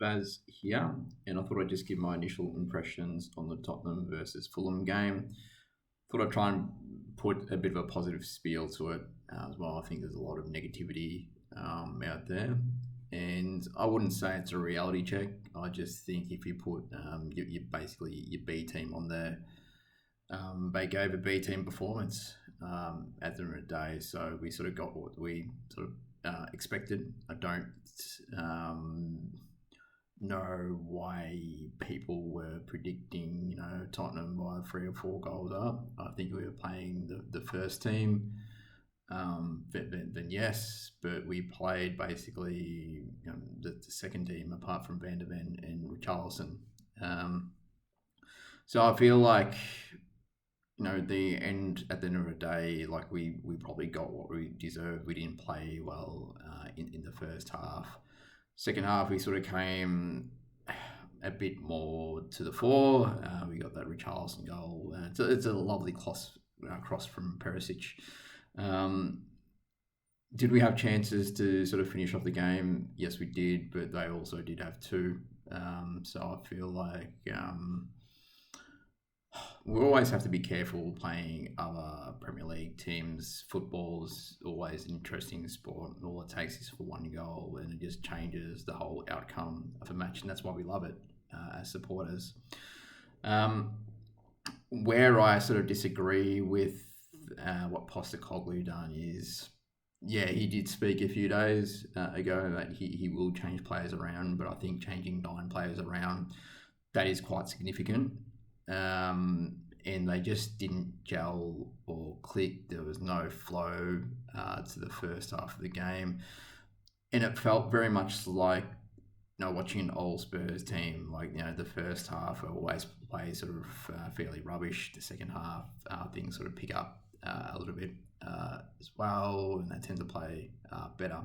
Vaz here, and I thought I'd just give my initial impressions on the Tottenham versus Fulham game. Thought I'd try and put a bit of a positive spiel to it as well. I think there's a lot of negativity out there, and I wouldn't say it's a reality check. I just think if you put basically your B team on there, they gave a B team performance at the end of the day. So we sort of got what we sort of expected. I don't know why people were predicting, Tottenham by 3 or 4 goals up. I think we were playing the first team. Then yes, but we played basically the second team apart from Van der Ven and Richarlison. So I feel like at the end of the day, like we probably got what we deserved. We didn't play well in the first half. Second half, we sort of came a bit more to the fore. We got that Richarlison goal. It's a lovely cross from Perisic. Did we have chances to sort of finish off the game? Yes, we did, but they also did have two. So I feel like we always have to be careful playing other Premier League teams. Football's always an interesting sport. All it takes is for one goal, and it just changes the whole outcome of a match, and that's why we love it as supporters. Where I sort of disagree with what Postecoglou done is, yeah, he did speak a few days ago that he will change players around, but I think changing 9 players around, that is quite significant. And they just didn't gel or click. There was no flow to the first half of the game, and it felt very much like watching an old Spurs team. Like the first half always play sort of fairly rubbish. The second half things sort of pick up a little bit as well, and they tend to play better.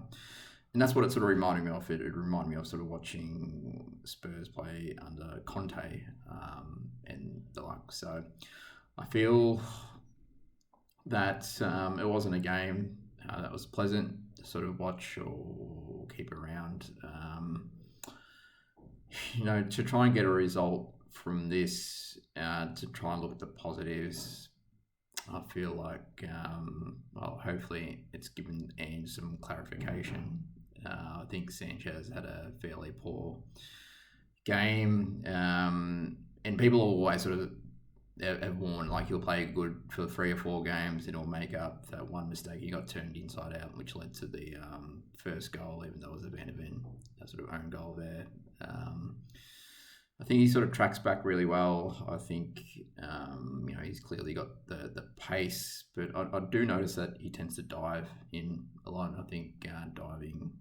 And that's what it sort of reminded me of. It reminded me of sort of watching Spurs play under Conte and the like. So I feel that it wasn't a game that was pleasant to sort of watch or keep around. To try and get a result from this, to try and look at the positives, I feel like, hopefully it's given Ange some clarification. I think Sanchez had a fairly poor game, and people always sort of have warned, like, he'll play good for 3 or 4 games and he'll make up that one mistake. He got turned inside out, which led to the first goal, even though it was a Van der Ven sort of own goal there. I think he sort of tracks back really well. I think he's clearly got the pace, but I do notice that he tends to dive in a lot. I think diving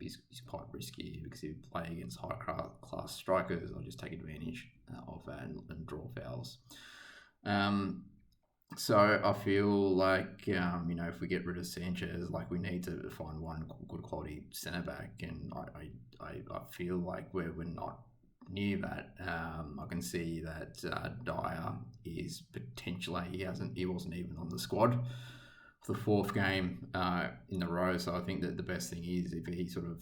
is quite risky, because if you play against high class strikers, they'll just take advantage of that and draw fouls. So I feel like if we get rid of Sanchez, like, we need to find one good quality centre back, and I feel like we're not near that. I can see that Dyer is potentially, he wasn't even on the squad for the 4th game in a row. So I think that the best thing is if he sort of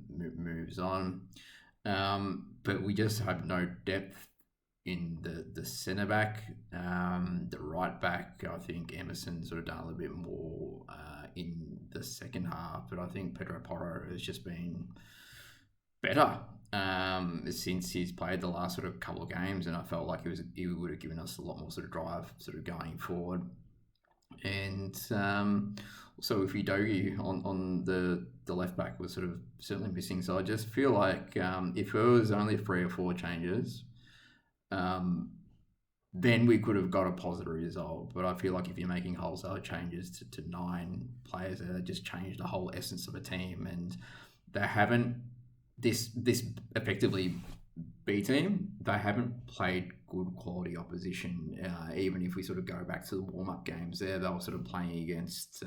moves on. But we just have no depth in the centre back. The right back, I think Emerson sort of done a little bit more in the second half, but I think Pedro Porro has just been better since he's played the last sort of couple of games, and I felt like he would have given us a lot more sort of drive sort of going forward. And also if Udogi on the left back was sort of certainly missing. So I just feel like if it was only 3 or 4 changes, then we could have got a positive result. But I feel like if you're making wholesale changes to 9 players, that just changed the whole essence of a team, and they haven't. This effectively B team, they haven't played good quality opposition. Even if we sort of go back to the warm-up games there, they were sort of playing against,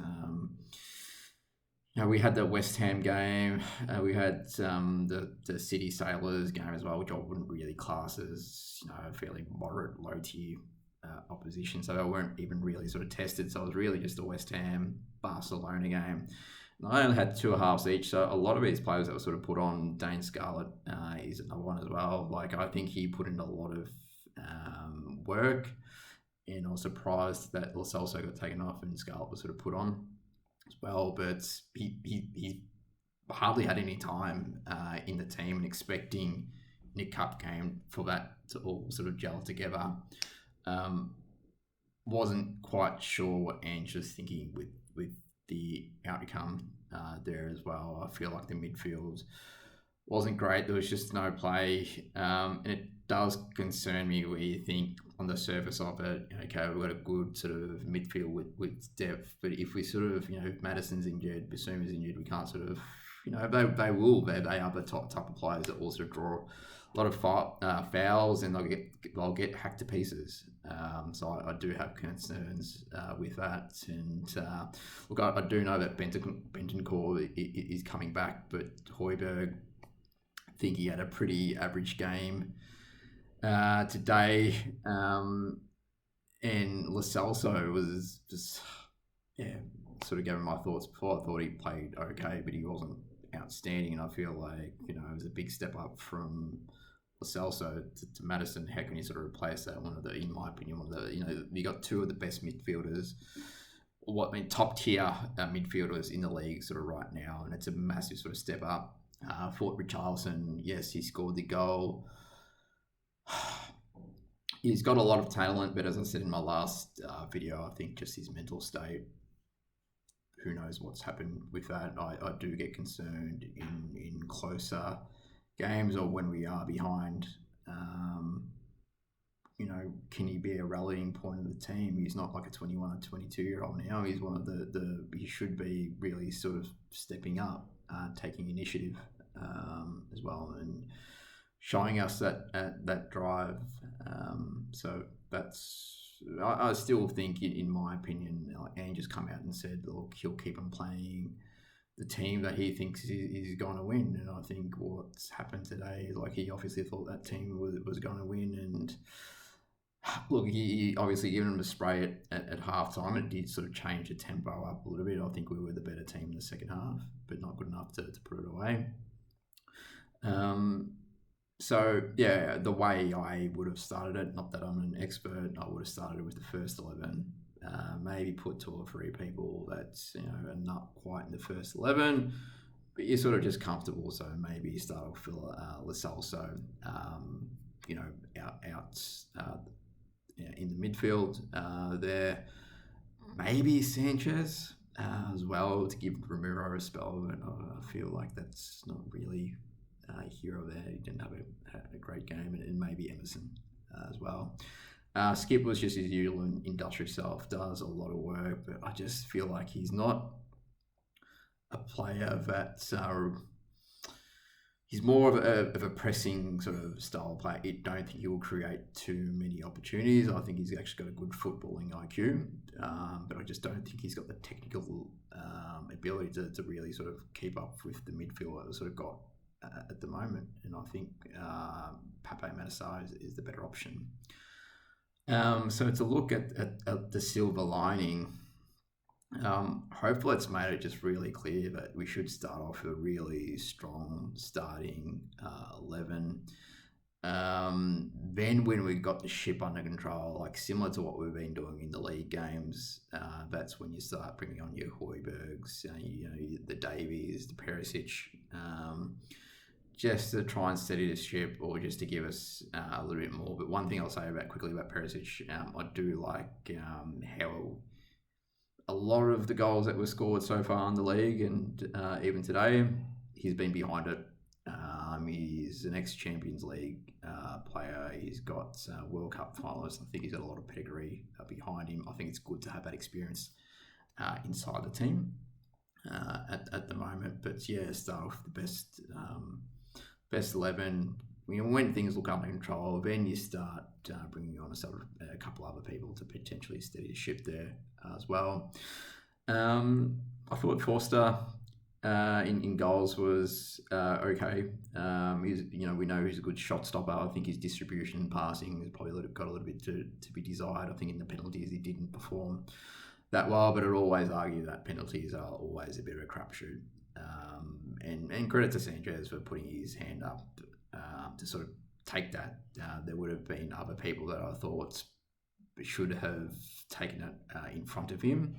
we had the West Ham game, we had the City Sailors game as well, which I wouldn't really class as fairly moderate, low-tier opposition. So they weren't even really sort of tested. So it was really just the West Ham Barcelona game. I only had two halves each, so a lot of these players that were sort of put on. Dane Scarlett is another one as well. Like I think he put in a lot of work, and I was surprised that Lo Celso got taken off and Scarlett was sort of put on as well. But he hardly had any time in the team, and expecting Nick Cup game for that to all sort of gel together. Wasn't quite sure what Ange was thinking with the outcome there as well. I feel like the midfield wasn't great. There was just no play. And it does concern me where you think on the surface of it, okay, we've got a good sort of midfield with depth. But if we sort of, if Madison's injured, Basuma's injured, we can't sort of, they are the top type of players that also draw a lot of fouls, and they'll get hacked to pieces. So I do have concerns with that. And look, I do know that Bentancur is coming back, but Højbjerg, I think he had a pretty average game today. And Lo Celso was just, sort of giving my thoughts before. I thought he played okay, but he wasn't outstanding. And I feel like, it was a big step up from Lo Celso to Madison. How can you sort of replace that? In my opinion, you got two of the best midfielders, top tier midfielders in the league sort of right now, and it's a massive sort of step up. Fort Richarlison, yes, he scored the goal. He's got a lot of talent, but as I said in my last video, I think just his mental state, who knows what's happened with that. I do get concerned in closer games or when we are behind. Can he be a rallying point of the team? He's not like a 21 or 22-year-old now. He's one of he should be really sort of stepping up, taking initiative as well, and showing us that drive. So that's, I still think, in my opinion, Ange has come out and said, look, he'll keep on playing the team that he thinks is going to win. And I think what's happened today is, like, he obviously thought that team was going to win. And look, he obviously given him a spray at half time. It did sort of change the tempo up a little bit. I think we were the better team in the second half, but not good enough to put it away. So, yeah, the way I would have started it, not that I'm an expert, I would have started with the first 11. Maybe put two or three people that's, are not quite in the first 11, but you're sort of just comfortable. So maybe start off with Lo Celso, out in the midfield there. Maybe Sanchez as well, to give Romero a spell, but I feel like that's not really hero there. He didn't have a great game, and maybe Emerson as well. Skip was just his usual industrious self, does a lot of work, but I just feel like he's not a player that he's more of a pressing sort of style player. I don't think he will create too many opportunities. I think he's actually got a good footballing IQ, but I just don't think he's got the technical ability to really sort of keep up with the midfield that we've sort of got at the moment. And I think Pape Matar is the better option. So to look at the silver lining, hopefully it's made it just really clear that we should start off with a really strong starting 11. Then when we got the ship under control, like similar to what we've been doing in the league games, that's when you start bringing on your Højbjergs, the Davies, the Perisic, just to try and steady the ship, or just to give us a little bit more. But one thing I'll say quickly about Perisic, I do like how a lot of the goals that were scored so far in the league, and even today, he's been behind it. He's an ex-Champions League player. He's got World Cup finalists. I think he's got a lot of pedigree behind him. I think it's good to have that experience inside the team at the moment. But yeah, start off the best 11. When things look under control, then you start bringing on a couple other people to potentially steady the ship there as well. I thought Forster in goals was okay. We know he's a good shot stopper. I think his distribution and passing has probably got a little bit to be desired. I think in the penalties he didn't perform that well, but I'd always argue that penalties are always a bit of a crapshoot. And credit to Sanchez for putting his hand up to sort of take that. There would have been other people that I thought should have taken it in front of him.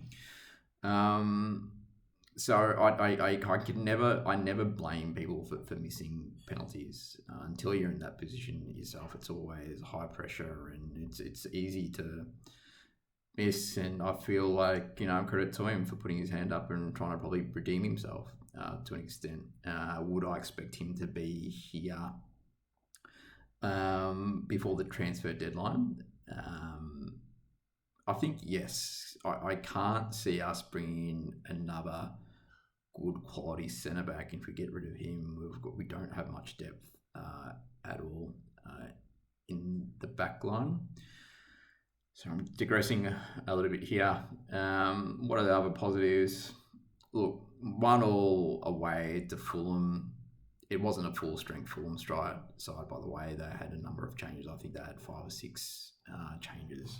So I never blame people for missing penalties until you're in that position yourself. It's always high pressure and it's easy to miss. And I feel like credit to him for putting his hand up and trying to probably redeem himself to an extent. Would I expect him to be here before the transfer deadline? I think yes. I can't see us bringing in another good quality centre back if we get rid of him. We don't have much depth at all in the back line. So I'm digressing a little bit here. What are the other positives? Look, 1-1 away to Fulham. It wasn't a full strength Fulham side, by the way. They had a number of changes. I think they had 5 or 6 changes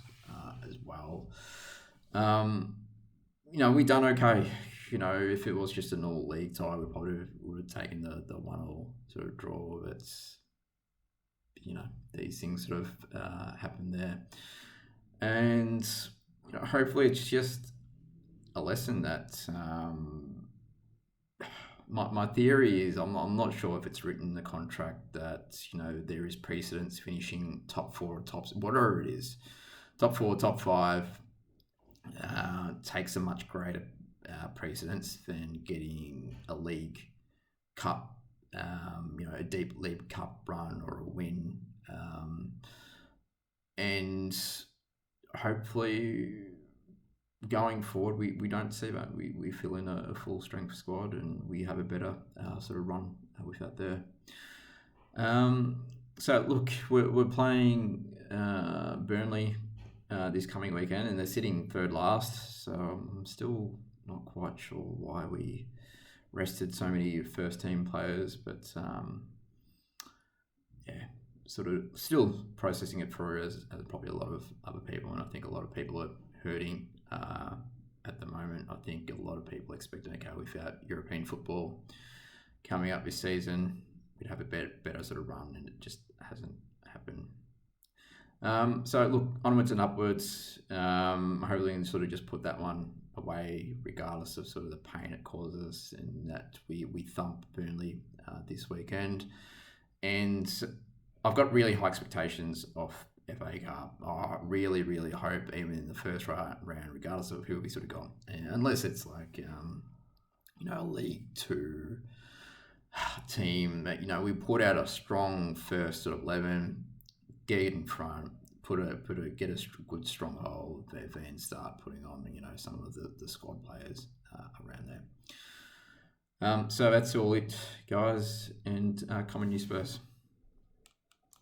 as well. We done okay. If it was just a normal league tie, we probably would have taken the 1-1 sort of draw. But these things sort of happen there, and hopefully it's just a lesson that. My theory is I'm not sure if it's written in the contract that there is precedence finishing top 4 or whatever it is, top 4, top 5 takes a much greater precedence than getting a league cup, a deep league cup run or a win, and hopefully going forward, we don't see that. We fill in a full strength squad and we have a better sort of run with that there. So look, we're playing Burnley this coming weekend, and they're sitting third last. So I'm still not quite sure why we rested so many first team players, but sort of still processing it through as probably a lot of other people, and I think a lot of people are hurting at the moment. I think a lot of people expecting, okay, without European football coming up this season, we'd have a better sort of run, and it just hasn't happened. So look, onwards and upwards. Hopefully, we can sort of just put that one away, regardless of sort of the pain it causes, and that we thump Burnley this weekend. And I've got really high expectations of FA Cup. I really, really hope even in the first round, regardless of who we sort of got, and unless it's like a League 2 team that we put out a strong first sort of 11, get in front, get a good stronghold, then start putting on some of the squad players around there. So that's all it, guys, and come on, you Spurs.